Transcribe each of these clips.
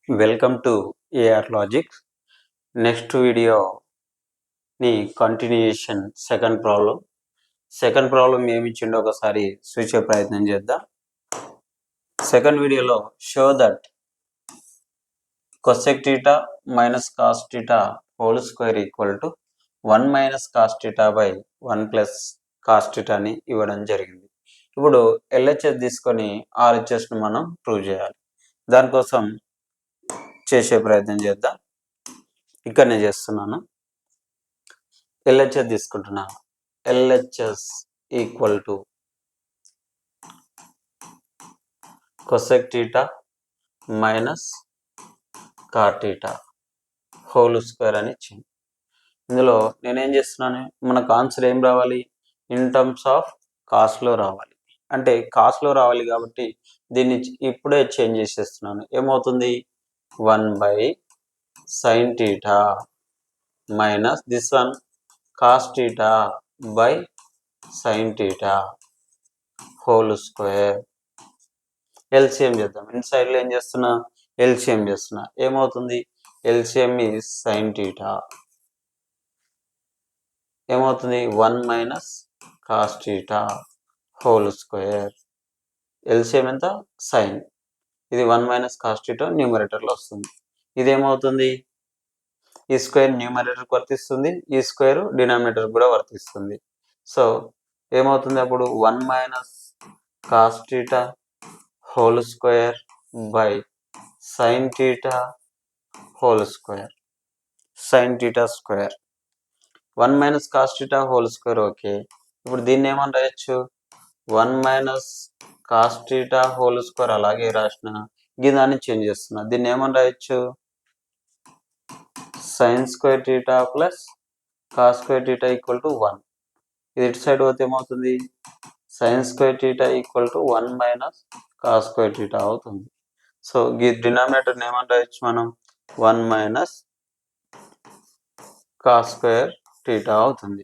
Welcome to AR logics. Next video ని continuation second problem ఏమి ఇచ్చిండో ఒకసారి చూసే ప్రయత్నం చేద్దాం. సెకండ్ వీడియోలో show that cosec theta minus cos theta whole square equal to 1 minus cos theta by 1 plus cos theta అని ఇవ్వడం జరిగింది. ఇప్పుడు LHS తీసుకొని RHS ని మనం ప్రూవ్ చేయాలి. దానికోసం చేసే ప్రయత్నం చేద్దాం. ఇక్కడనే చేస్తున్నాను. LHS తీసుకుంటున్నాను. LHS equal to cosec theta minus cot theta whole square అని ఇచ్చింది. ఇందులో నేనేం చేస్తున్నాను, మనకు ఆన్సర్ ఏం రావాలి, ఇన్ టర్మ్స్ ఆఫ్ కాస్ట్లో రావాలి. అంటే కాస్ట్లో రావాలి కాబట్టి దీన్ని ఇప్పుడే చేంజ్ చేసేస్తున్నాను. ఏమవుతుంది, 1/sin theta minus this one cos theta by sin theta whole square. LCM చేద్దాం. ఇన్సైడ్ లో ఏం చేస్తున్నా, ఎల్సిఎం చేస్తున్నా. ఏమవుతుంది, ఎల్సిఎం ఈజ్ sin theta. ఏమవుతుంది, 1 minus cos theta whole square. LCM ఎంత, సైన్. ఇది 1 మైనస్ cos theta న్యూమరేటర్లో వస్తుంది. ఇదేమవుతుంది, ఈ స్క్వేర్ న్యూమరేటర్కి వర్తిస్తుంది, ఈ స్క్వేర్ డినామినేటర్ కూడా వర్తిస్తుంది. సో ఏమవుతుంది అప్పుడు, 1 minus cos theta whole square by sin theta whole square. sin theta square 1 minus cos theta whole square. Okay, ఇప్పుడు దీన్ని ఏమని రాయొచ్చు, 1 minus cos theta whole square అలాగే రాసిన, దాన్ని చేంజ్ చేస్తున్నా. దీన్ని ఏమని రాయొచ్చు, sin square theta plus cos square theta equal to 1. ఇది ఇటు సైడ్ పోతే ఏమవుతుంది, sin square theta equal to 1 minus cos square theta అవుతుంది. సో ఈ డినామినేటర్ ఏమని రాయొచ్చు మనం, 1 మైనస్ cos స్క్వేర్ theta అవుతుంది.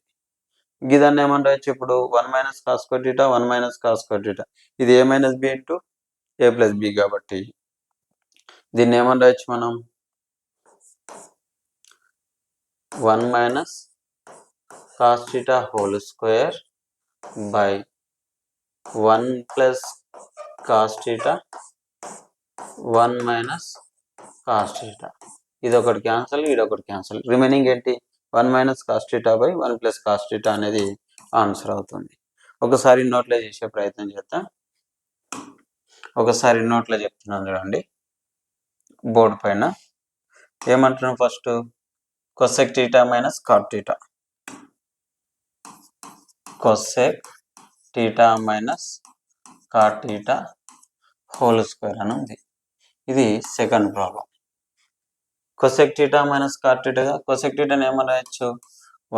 దాన్ని ఏమని రాయొచ్చు ఇప్పుడు, 1 minus cos square theta 1 minus cos square theta. ఇది a minus b into a plus b కాబట్టి దీన్ని ఏమని రాయొచ్చు మనం, 1 minus cos theta whole square by 1 plus cos theta 1 minus cos theta. ఇది ఒకటి క్యాన్సల్, ఇది ఒకటి క్యాన్సల్. రిమైనింగ్ ఏంటి, 1 minus cos theta by 1 plus cos theta అనేది ఆన్సర్ అవుతుంది. ఒకసారి నోట్లో చేసే ప్రయత్నం చేద్దాం. ఒకసారి నోట్లో చెప్తున్నాను చూడండి, బోర్డు పైన ఏమంటున్నాం. First cosec theta minus cot theta, cosec theta minus cot theta whole square అని ఉంది. ఇది second problem. cosec theta minus cot theta, cosec theta ఏమని రాయొచ్చు,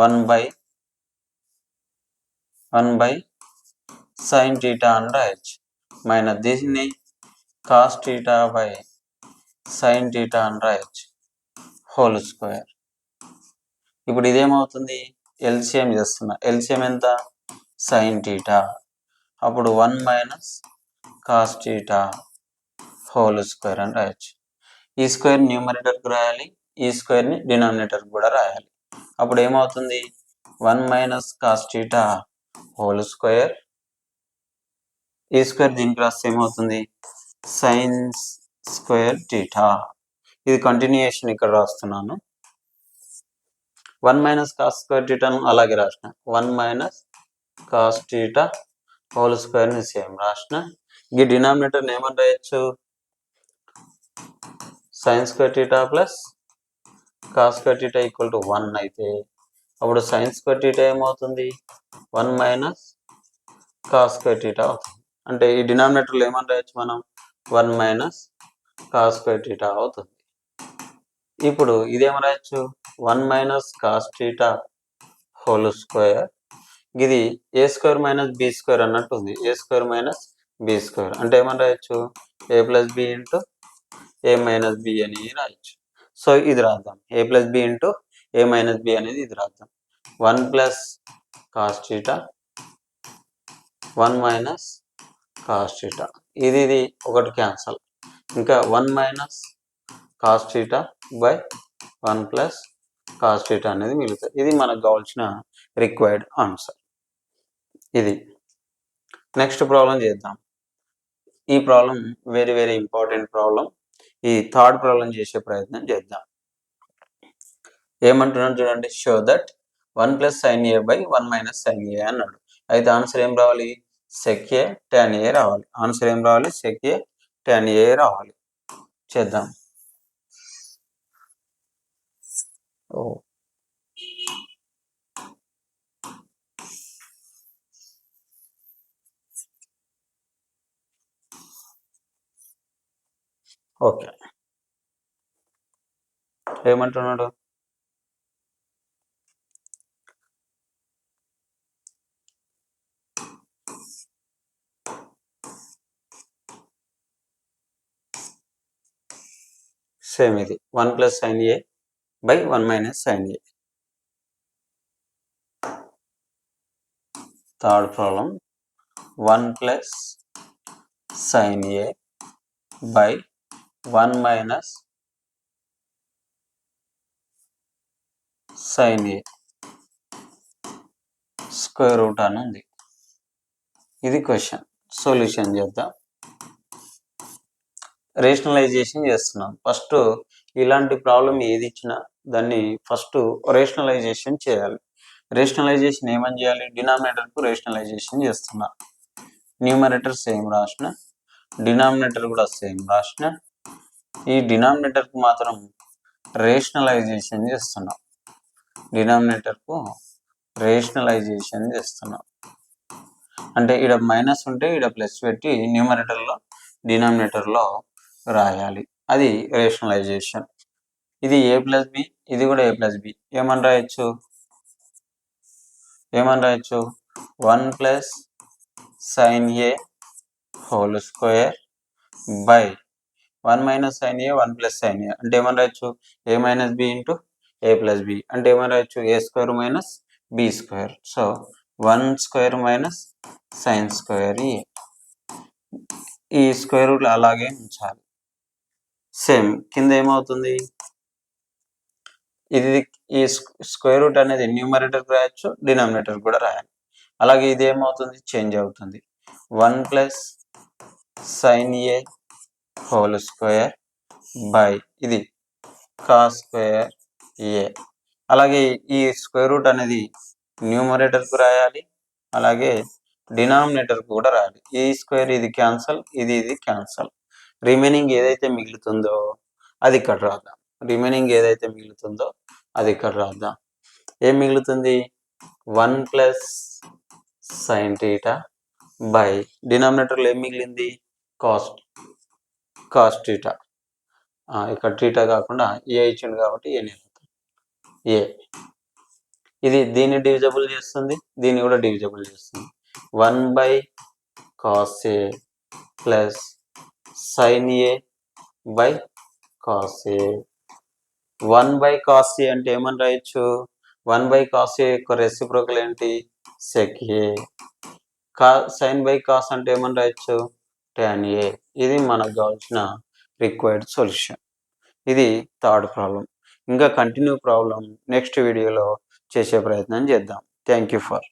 1 బై sin theta అని రాయొచ్చు. మైనస్ దీన్ని cos theta by sin theta అని రాయొచ్చు హోల్ స్క్వేర్. ఇప్పుడు ఇదేమవుతుంది, ఎల్సిఎం చేస్తున్నా. ఎల్సిఎం ఎంత, sin theta. అప్పుడు 1 minus cos theta whole square అని రాయొచ్చు. ఈ స్క్వేర్ న్యూమరేటర్కి రాయాలి, ఈ స్క్వేర్ని డినామినేటర్కి కూడా రాయాలి. అప్పుడు ఏమవుతుంది, 1 minus cos theta whole square. ఈ స్క్వేర్ దీనికి రాస్తే ఏమవుతుంది, sin స్క్వేర్ theta. ఇది కంటిన్యూయేషన్ ఇక్కడ రాస్తున్నాను. 1 మైనస్ cos స్క్వేర్ thetaను అలాగే రాసిన, 1 మైనస్ cos theta హోల్ స్క్వేర్ని సేమ్ రాసిన. ఈ డినామినేటర్ని ఏమని రాయొచ్చు, sin square theta plus cos square theta equal to 1 అయితే అప్పుడు sin స్క్వేర్ theta ఏమవుతుంది, 1 మైనస్ cos స్క్వేర్ theta అవుతుంది. అంటే ఈ డినామినేటర్లో ఏమని రాయొచ్చు మనం, 1 మైనస్ cos స్క్వేర్ theta అవుతుంది. ఇప్పుడు ఇదేమని రాయొచ్చు, 1 minus cos theta whole square. ఇది ఏ స్క్వేర్ మైనస్ బి స్క్వేర్ అన్నట్టు ఉంది. ఏ స్క్వేర్ మైనస్ బి స్క్వేర్ అంటే ఏమని రాయొచ్చు, ఏ ప్లస్ బి ఇంటూ ఏ మైనస్ బి అని రాయొచ్చు. సో ఇది రాద్దాం, ఏ ప్లస్ బి ఇంటూ ఏ మైనస్ బి అనేది ఇది రాద్దాం. 1 plus cos theta 1 minus cos theta. ఇది ఒకటి క్యాన్సల్. ఇంకా 1 minus cos theta by 1 plus cos theta అనేది మిగులుతుంది. ఇది మనకు కావాల్సిన రిక్వైర్డ్ ఆన్సర్. ఇది నెక్స్ట్ ప్రాబ్లం చేద్దాం. ఈ problem very very important problem. ఈ థర్డ్ ప్రాబ్లం చేసే ప్రయత్నం చేద్దాం. ఏమంటున్నాడు చూడండి, show that 1 plus sine A by 1 minus sine A అన్నాడు. అయితే ఆన్సర్ ఏం రావాలి, సెక్ ఏ టాన్ ఏ రావాలి. ఆన్సర్ ఏం రావాలి, సెక్ ఏ టాన్ ఏ రావాలి. చేద్దాం. ఓకే, ఏమంటున్నాడు, సేమ్ ఇది 1 plus sine A by 1 minus sine A. Third problem 1 plus sine A by 1 minus sine A square root అని ఉంది. ఇది క్వశ్చన్. సొల్యూషన్ చేద్దాం. రేషనలైజేషన్ చేస్తున్నాం. ఫస్ట్ ఇలాంటి ప్రాబ్లం ఏది ఇచ్చినా దాన్ని ఫస్ట్ రేషనలైజేషన్ చేయాలి. రేషనలైజేషన్ ఏమని చేయాలి, డినామినేటర్కు రేషనలైజేషన్ చేస్తున్నా. న్యూమరేటర్ సేమ్ రాసిన, డినామినేటర్ కూడా సేమ్ రాసిన. ఈ డినామినేటర్కు మాత్రం రేషనలైజేషన్ చేస్తున్నాం. డినామినేటర్కు రేషనలైజేషన్ చేస్తున్నాం అంటే ఇక్కడ మైనస్ ఉంటే ఇక్కడ ప్లస్ పెట్టి న్యూమరేటర్లో డినామినేటర్లో రాయాలి. అది రేషనలైజేషన్. ఇది ఏ ప్లస్ బి, ఇది కూడా ఏ ప్లస్ బి. ఏమని రాయొచ్చు, 1 plus sine A whole square by 1 minus sine A 1 plus sine A అంటే ఏమని రాయొచ్చు, A minus B into A plus B అంటే ఏమని రాయొచ్చు, A square minus B square. So 1 square minus sine square A. ఈ square route అలాగే ఉంచాలి. Same కింద ఏమవుతుంది, ఇది ఈ స్క్వేర్ రూట్ అనేది న్యూమరేటర్కి రాయొచ్చు, డినామినేటర్ కూడా రాయాలి. అలాగే ఇది ఏమవుతుంది, చేంజ్ అవుతుంది. 1 plus sine A whole square by ఇది కాస్ స్క్వేర్ ఏ. అలాగే ఈ స్క్వేర్ రూట్ అనేది న్యూమరేటర్కు రాయాలి, అలాగే డినామినేటర్కు కూడా రాయాలి. ఈ స్క్వేర్ ఇది క్యాన్సల్, ఇది క్యాన్సల్. రిమైనింగ్ ఏదైతే మిగులుతుందో అది ఇక్కడ రాద్దాం. ఏం మిగులుతుంది, 1 ప్లస్ సైన్ థీటా బై డినామినేటర్లో ఏం మిగిలింది, కాస్ థీటా. ఇక్కడ థీటా కాకుండా ఏ ఇచ్చిండు కాబట్టి ఏ. ఇది దీన్ని డివిజబుల్ చేస్తుంది, దీన్ని కూడా డివిజబుల్ చేస్తుంది. 1 by cos A plus sine A by cos A. 1 by cos A అంటే ఏమని రాయొచ్చు, 1 బై కాస్ ఏ యొక్క రెసిప్రోకల్ ఏంటి, sec A. Sine by cos అంటే ఏమని రాయొచ్చు, టాన్ ఏ. ఇది మనకు కావాల్సిన రిక్వైర్డ్ సొల్యూషన్. ఇది థర్డ్ ప్రాబ్లం. ఇంకా కంటిన్యూ ప్రాబ్లం నెక్స్ట్ వీడియోలో చేసే ప్రయత్నం చేద్దాం. Thank you for